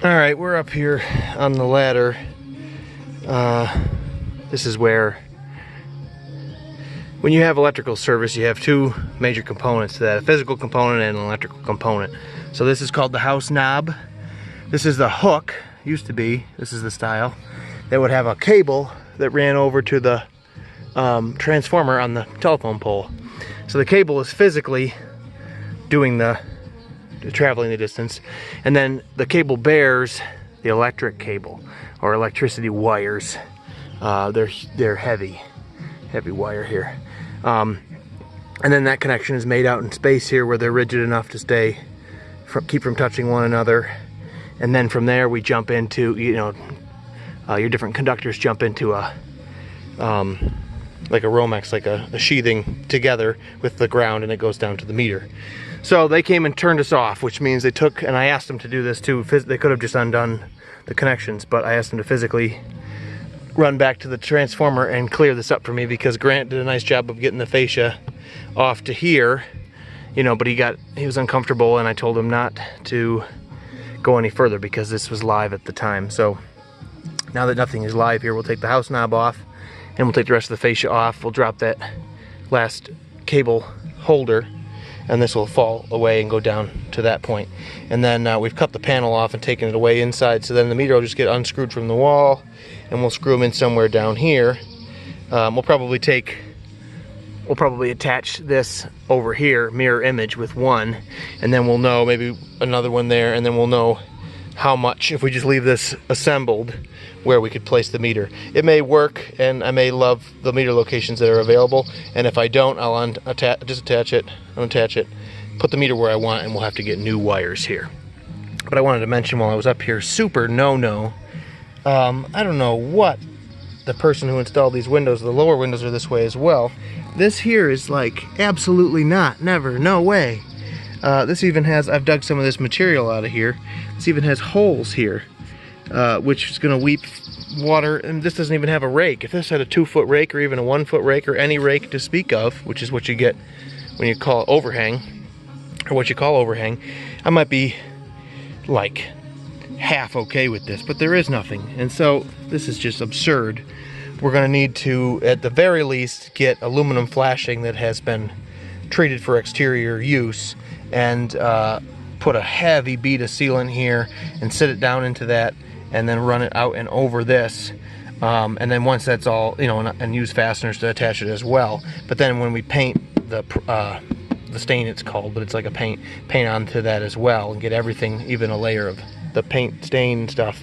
Alright, we're up here on the ladder. This is where, when you have electrical service, you have two major components to that, a physical component and an electrical component. So this is called the house knob. This is the hook, used to be, this is the style, that would have a cable that ran over to the transformer on the telephone pole. So the cable is physically doing the traveling the distance, and then the cable bears the electric cable or electricity wires. They're heavy wire here, and then that connection is made out in space here where they're rigid enough to keep from touching one another. And then from there we jump into, your different conductors jump into a like a Romex, like a sheathing together with the ground, and it goes down to the meter. So they came and turned us off, which means they took, and I asked them to do this too, they could have just undone the connections, but I asked them to physically run back to the transformer and clear this up for me, because Grant did a nice job of getting the fascia off to here, but he was uncomfortable, and I told him not to go any further because this was live at the time. So now that nothing is live here, we'll take the house knob off, and we'll take the rest of the fascia off. We'll drop that last cable holder, and this will fall away and go down to that point. And then we've cut the panel off and taken it away inside, so then the meter will just get unscrewed from the wall, and we'll screw them in somewhere down here. We'll probably attach this over here, mirror image, with one, and then we'll know, maybe another one there, and then we'll know how much, if we just leave this assembled, where we could place the meter. It may work, and I may love the meter locations that are available, and if I don't, I'll just attach it, unattach it, put the meter where I want, and we'll have to get new wires here. But I wanted to mention while I was up here, super no-no, I don't know what the person who installed these windows, the lower windows are this way as well. This here is like, absolutely not, never, no way. This even has, I've dug some of this material out of here, this even has holes here, which is going to weep water, and this doesn't even have a rake. If this had a 2-foot rake or even a 1-foot rake or any rake to speak of, which is what you get when you call overhang, or what you call overhang, I might be like half okay with this, but there is nothing, and so this is just absurd. We're going to need to, at the very least, get aluminum flashing that has been treated for exterior use, and put a heavy bead of sealant here and sit it down into that, and then run it out and over this, and then once that's all, and use fasteners to attach it as well. But then when we paint the stain, it's called, but it's like a paint onto that as well, and get everything, even a layer of the paint stain stuff.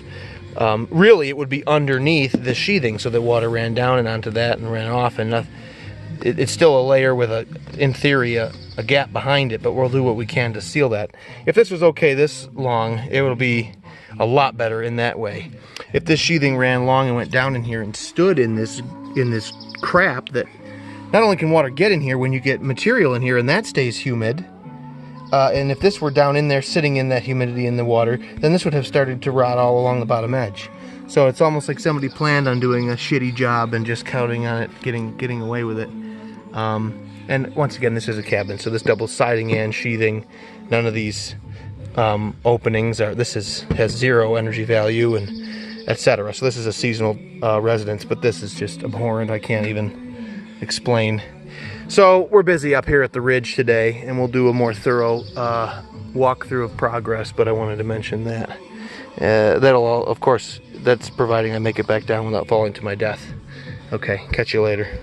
Really, it would be underneath the sheathing, so that water ran down and onto that and ran off, and it's still a layer with in theory, a gap behind it, but we'll do what we can to seal that. If this was okay this long, it would be a lot better in that way. If this sheathing ran long and went down in here and stood in this crap, that not only can water get in here when you get material in here and that stays humid, and if this were down in there sitting in that humidity in the water, then this would have started to rot all along the bottom edge. So it's almost like somebody planned on doing a shitty job and just counting on it getting away with it. And once again, this is a cabin, so this double siding and sheathing, none of these openings has 0 energy value, and etc. So this is a seasonal residence, but this is just abhorrent. I can't even explain. So we're busy up here at the ridge today, and we'll do a more thorough walkthrough of progress, but I wanted to mention that. That'll all, of course, that's providing I make it back down without falling to my death. Okay, catch you later.